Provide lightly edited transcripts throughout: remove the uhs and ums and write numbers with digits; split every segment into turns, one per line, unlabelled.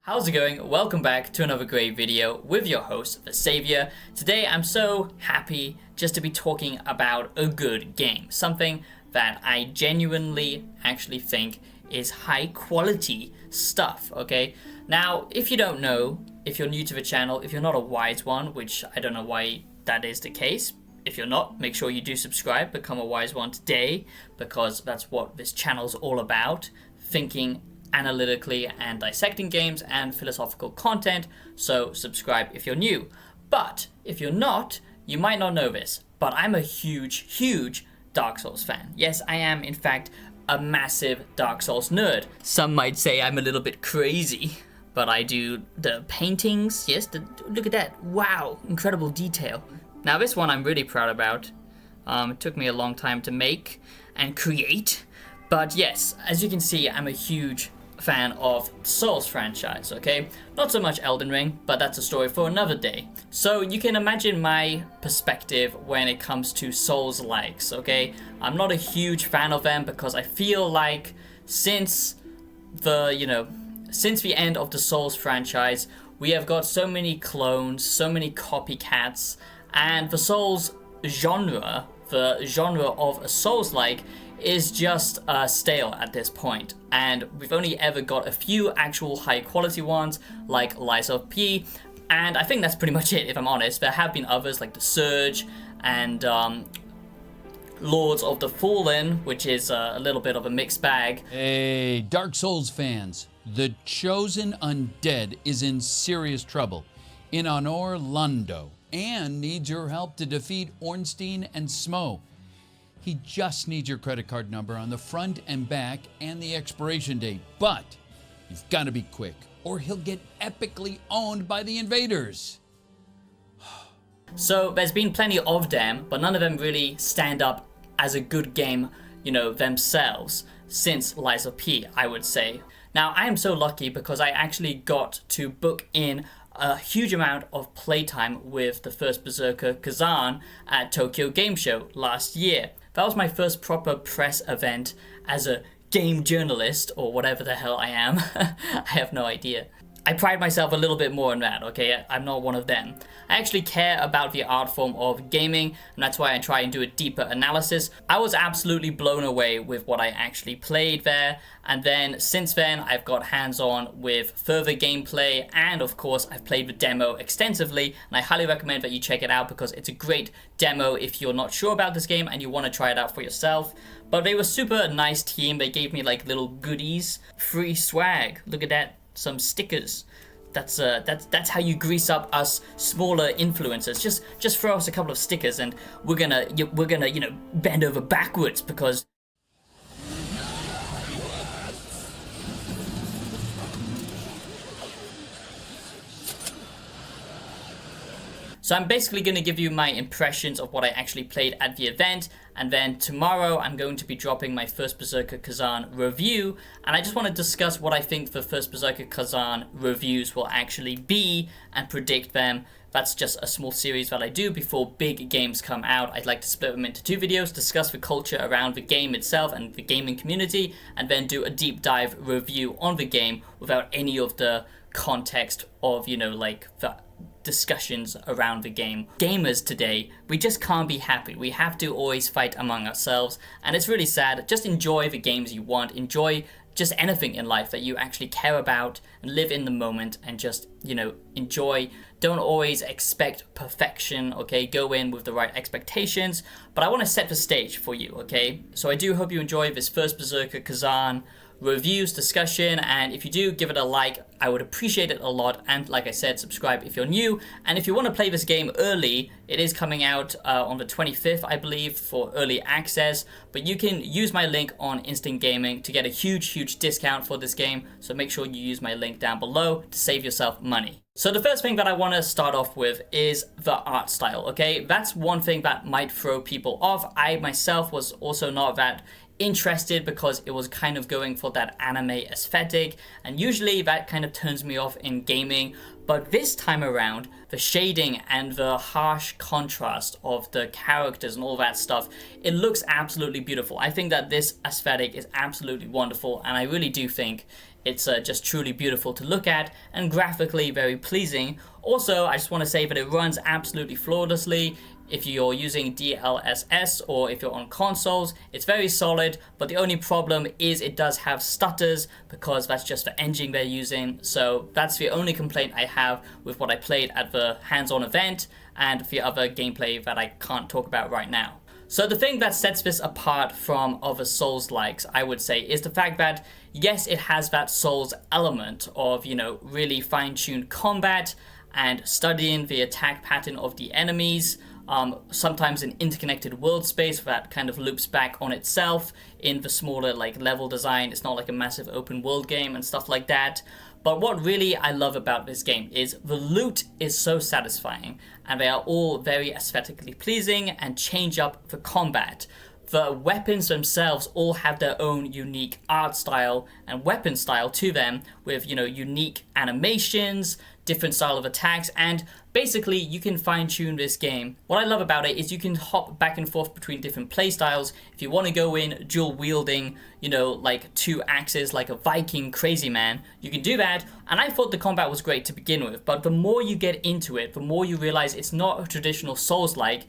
How's it going? Welcome back to another great video with your host, The Savior. Today I'm so happy just to be talking about a good game. Something that I genuinely actually think is high quality stuff, okay? Now, if you don't know, if you're new to the channel, if you're not a wise one, which I don't know why that is the case, if you're not, make sure you do subscribe, become a wise one today, because that's what this channel's all about, thinking analytically and dissecting games and philosophical content, so subscribe if you're new. But if you're not, you might not know this, but I'm a huge Dark Souls fan. Yes, I am in fact a massive Dark Souls nerd. Some might say I'm a little bit crazy, but I do the paintings, yes, look at that, wow, incredible detail. Now this one I'm really proud about. It took me a long time to make and create, but yes, as you can see, I'm a huge fan of Souls franchise, okay? Not so much Elden Ring, but that's a story for another day. So you can imagine my perspective when it comes to Souls likes, okay? I'm not a huge fan of them because I feel like since the end of the Souls franchise, we have got so many clones, so many copycats, and the Souls genre, the genre of a Souls-like, is just stale at this point, and we've only ever got a few actual high quality ones like Lies of P, and I think that's pretty much it, if I'm honest. There have been others like The Surge and Lords of the Fallen, which is a little bit of a mixed bag.
Hey, Dark Souls fans, the chosen undead is in serious trouble in Honor Lando and needs your help to defeat Ornstein and Smo. He just needs your credit card number on the front and back and the expiration date. But you've got to be quick or he'll get epically owned by the invaders.
So there's been plenty of them, but none of them really stand up as a good game, themselves since Lies of P, I would say. Now, I am so lucky because I actually got to book in a huge amount of playtime with the First Berserker Khazan at Tokyo Game Show last year. That was my first proper press event as a game journalist, or whatever the hell I am. I have no idea. I pride myself a little bit more on that, okay? I'm not one of them. I actually care about the art form of gaming, and that's why I try and do a deeper analysis. I was absolutely blown away with what I actually played there, and then since then I've got hands-on with further gameplay, and of course I've played the demo extensively, and I highly recommend that you check it out because it's a great demo if you're not sure about this game and you want to try it out for yourself. But they were super nice team. They gave me like little goodies, free swag. Look at that. Some stickers. That's how you grease up us smaller influencers. Just throw us a couple of stickers and we're gonna bend over backwards because so I'm basically going to give you my impressions of what I actually played at the event, and then tomorrow I'm going to be dropping my First Berserker Khazan review, and I just want to discuss what I think the First Berserker Khazan reviews will actually be and predict them. That's just a small series that I do before big games come out. I'd like to split them into two videos, discuss the culture around the game itself and the gaming community, and then do a deep dive review on the game without any of the context of, the discussions around the game. Gamers today, we just can't be happy. We have to always fight among ourselves, and it's really sad. Just enjoy the games you want. Enjoy just anything in life that you actually care about and live in the moment and just, enjoy. Don't always expect perfection, okay? Go in with the right expectations, but I want to set the stage for you, okay? So I do hope you enjoy this First Berserker Khazan reviews, discussion, and if you do, give it a like. I would appreciate it a lot, and like I said, subscribe if you're new. And if you want to play this game early, it is coming out on the 25th, I believe, for early access, but you can use my link on Instant Gaming to get a huge discount for this game, so make sure you use my link down below to save yourself money. So the first thing that I want to start off with is the art style, okay? That's one thing that might throw people off. I myself was also not that interested because it was kind of going for that anime aesthetic, and usually that kind of turns me off in gaming. But this time around, the shading and the harsh contrast of the characters and all that stuff, it looks absolutely beautiful. I think that this aesthetic is absolutely wonderful, and I really do think It's just truly beautiful to look at and graphically very pleasing. Also, I just want to say that it runs absolutely flawlessly. If you're using DLSS or if you're on consoles, it's very solid, but the only problem is it does have stutters because that's just the engine they're using. So that's the only complaint I have with what I played at the hands-on event and the other gameplay that I can't talk about right now. So the thing that sets this apart from other Souls-likes, I would say, is the fact that yes, it has that Souls element of, really fine-tuned combat and studying the attack pattern of the enemies, sometimes an interconnected world space that kind of loops back on itself in the smaller level design. It's not like a massive open world game and stuff like that. But what really I love about this game is the loot is so satisfying and they are all very aesthetically pleasing and change up the combat. The weapons themselves all have their own unique art style and weapon style to them with, unique animations, different style of attacks, and basically you can fine-tune this game. What I love about it is you can hop back and forth between different playstyles. If you want to go in dual wielding, like 2 axes like a Viking crazy man, you can do that. And I thought the combat was great to begin with, but the more you get into it, the more you realize it's not a traditional Souls-like.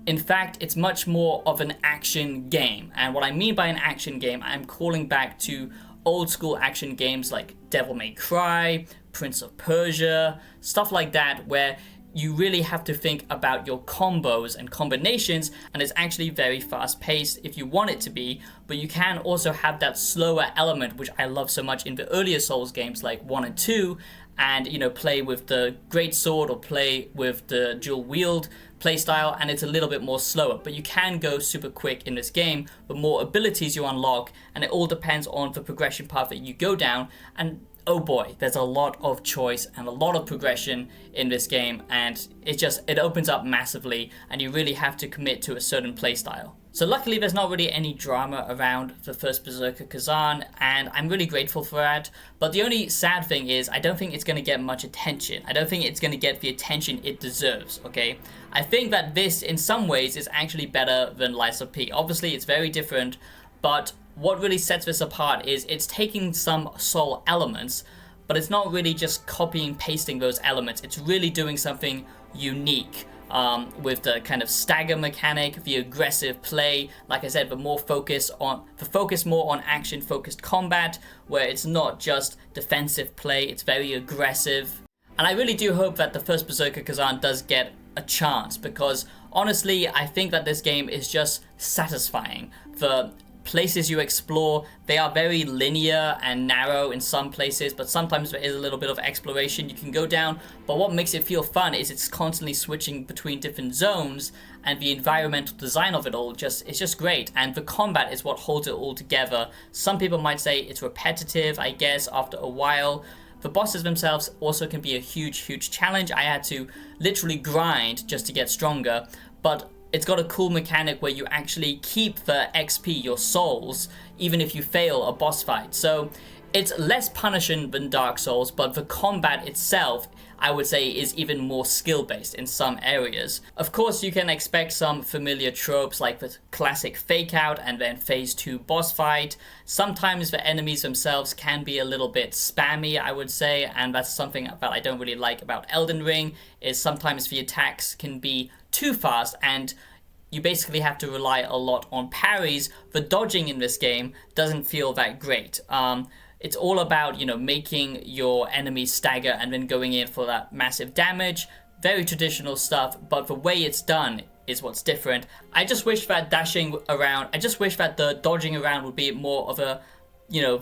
In fact, it's much more of an action game. And what I mean by an action game, I'm calling back to old school action games like Devil May Cry, Prince of Persia, stuff like that, where you really have to think about your combos and combinations, and it's actually very fast paced if you want it to be, but you can also have that slower element, which I love so much in the earlier Souls games like 1 and 2, and play with the great sword or play with the dual wield playstyle, and it's a little bit more slower, but you can go super quick in this game. The more abilities you unlock, and it all depends on the progression path that you go down. And oh boy, there's a lot of choice and a lot of progression in this game, and it opens up massively, and you really have to commit to a certain playstyle. So luckily there's not really any drama around the First Berserker Khazan, and I'm really grateful for that. But the only sad thing is I don't think it's going to get much attention. I don't think it's going to get the attention it deserves, okay? I think that this in some ways is actually better than Lies of P. Obviously it's very different, but what really sets this apart is it's taking some Soul elements, but it's not really just copying and pasting those elements. It's really doing something unique. With the kind of stagger mechanic, the aggressive play, like I said, the focus more on action-focused combat, where it's not just defensive play, it's very aggressive. And I really do hope that the First Berserker Khazan does get a chance, because honestly, I think that this game is just satisfying. The places you explore, they are very linear and narrow in some places, but sometimes there is a little bit of exploration you can go down. But what makes it feel fun is it's constantly switching between different zones, and the environmental design of it all it's just great, and the combat is what holds it all together. Some people might say it's repetitive, I guess, after a while. The bosses themselves also can be a huge challenge. I had to literally grind just to get stronger, but it's got a cool mechanic where you actually keep the XP, your souls, even if you fail a boss fight. So it's less punishing than Dark Souls, but the combat itself, I would say, is even more skill-based in some areas. Of course, you can expect some familiar tropes like the classic fake out and then phase 2 boss fight. Sometimes the enemies themselves can be a little bit spammy, I would say, and that's something that I don't really like about Elden Ring, is sometimes the attacks can be too fast and you basically have to rely a lot on parries. The dodging in this game doesn't feel that great. It's all about, making your enemies stagger and then going in for that massive damage. Very traditional stuff, but the way it's done is what's different. I just wish that the dodging around would be more of a,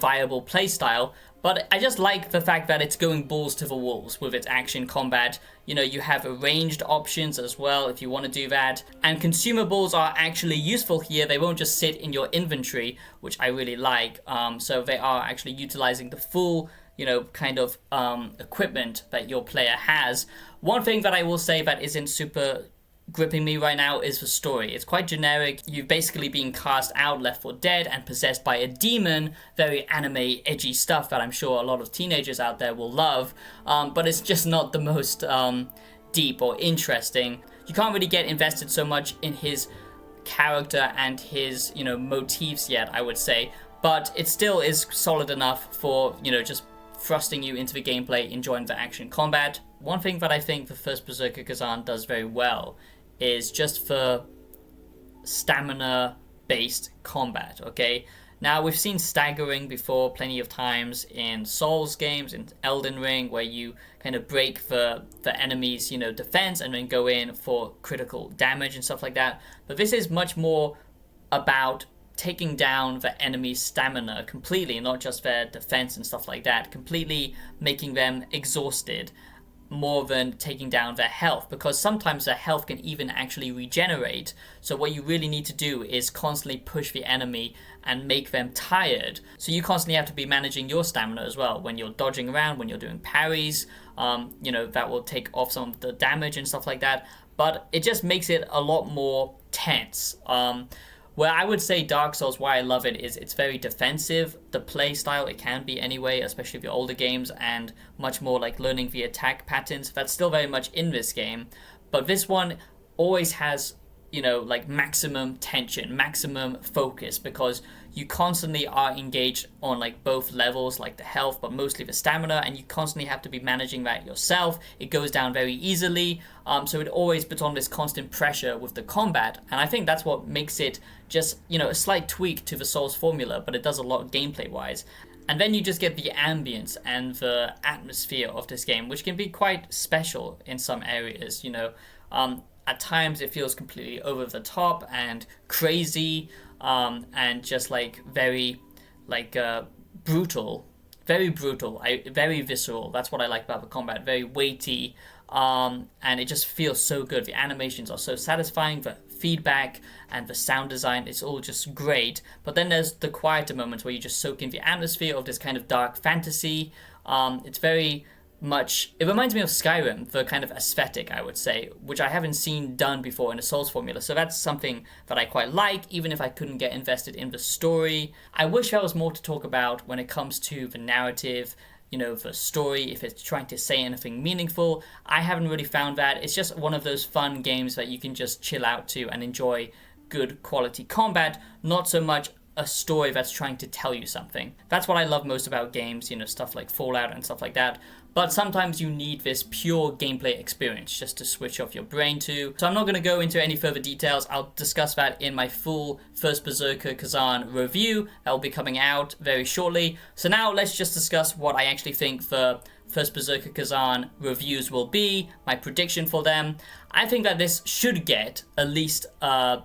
viable playstyle. But I just like the fact that it's going balls to the walls with its action combat. You have ranged options as well if you want to do that. And consumables are actually useful here. They won't just sit in your inventory, which I really like. So they are actually utilizing the full, equipment that your player has. One thing that I will say that isn't super gripping me right now is the story. It's quite generic. You've basically been cast out, left for dead, and possessed by a demon. Very anime, edgy stuff that I'm sure a lot of teenagers out there will love. But it's just not the most deep or interesting. You can't really get invested so much in his character and his, motifs yet, I would say. but it still is solid enough for, you know, just thrusting you into the gameplay, enjoying the action combat. One thing that I think the First Berserker Khazan does very well is just for stamina-based combat, okay? Now, we've seen staggering before plenty of times in Souls games, in Elden Ring, where you kind of break the enemy's, you know, defense and then go in for critical damage and stuff like that. But this is much more about taking down the enemy's stamina completely, not just their defense and stuff like that, completely making them exhausted, more than taking down their health, because sometimes their health can even actually regenerate. So what you really need to do is constantly push the enemy and make them tired. So you constantly have to be managing your stamina as well when you're dodging around, when you're doing parries. You know, that will take off some of the damage and stuff like that. But it just makes it a lot more tense. Where I would say Dark Souls, why I love it, is it's very defensive. The play style, it can be anyway, especially the older games, and much more like learning the attack patterns. That's still very much in this game. But this one always has, you know, like maximum tension, maximum focus, because you constantly are engaged on like both levels, like the health, but mostly the stamina, and you constantly have to be managing that yourself. It goes down very easily, so it always puts on this constant pressure with the combat, and I think that's what makes it just, you know, a slight tweak to the Souls formula, but it does a lot gameplay-wise. And then you just get the ambience and the atmosphere of this game, which can be quite special in some areas, you know. At times it feels completely over the top and crazy, and just like very like brutal, very visceral. That's what I like about the combat, very weighty, and it just feels so good. The animations are so satisfying, the feedback and the sound design, it's all just great. But then there's the quieter moments where you just soak in the atmosphere of this kind of dark fantasy. It's very much, it reminds me of Skyrim, the kind of aesthetic, I would say, which I haven't seen done before in a Souls formula. So that's something that I quite like, even if I couldn't get invested in the story. I wish there was more to talk about when it comes to the narrative, you know, the story, if it's trying to say anything meaningful. I haven't really found that. It's just one of those fun games that you can just chill out to and enjoy good quality combat, not so much a story that's trying to tell you something. That's what I love most about games, you know, stuff like Fallout and stuff like that. But sometimes you need this pure gameplay experience just to switch off your brain to. So I'm not going to go into any further details. I'll discuss that in my full First Berserker Khazan review that will be coming out very shortly. So now let's just discuss what I actually think the First Berserker Khazan reviews will be, my prediction for them. I think that this should get at least a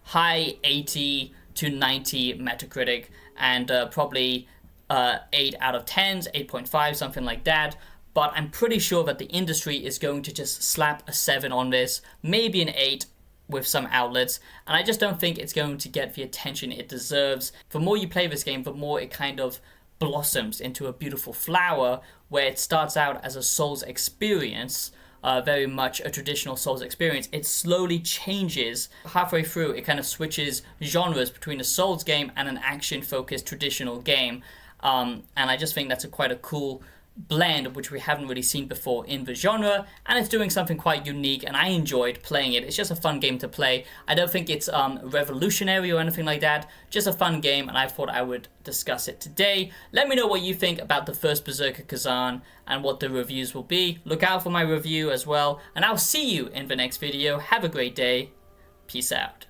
high 80 to 90 Metacritic, and probably 8 out of 10s, 8.5, something like that. But I'm pretty sure that the industry is going to just slap a 7 on this, maybe an 8 with some outlets, and I just don't think it's going to get the attention it deserves. The more you play this game, the more it kind of blossoms into a beautiful flower, where it starts out as a Souls experience, very much a traditional Souls experience. It slowly changes. Halfway through, it kind of switches genres between a Souls game and an action-focused traditional game. And I just think that's quite a cool blend, which we haven't really seen before in the genre, and it's doing something quite unique, and I enjoyed playing it. It's just a fun game to play. I don't think it's revolutionary or anything like that, just a fun game, and I thought I would discuss it today. Let me know what you think about the First Berserker Khazan and what the reviews will be. Look out for my review as well, and I'll see you in the next video. Have a great day. Peace out.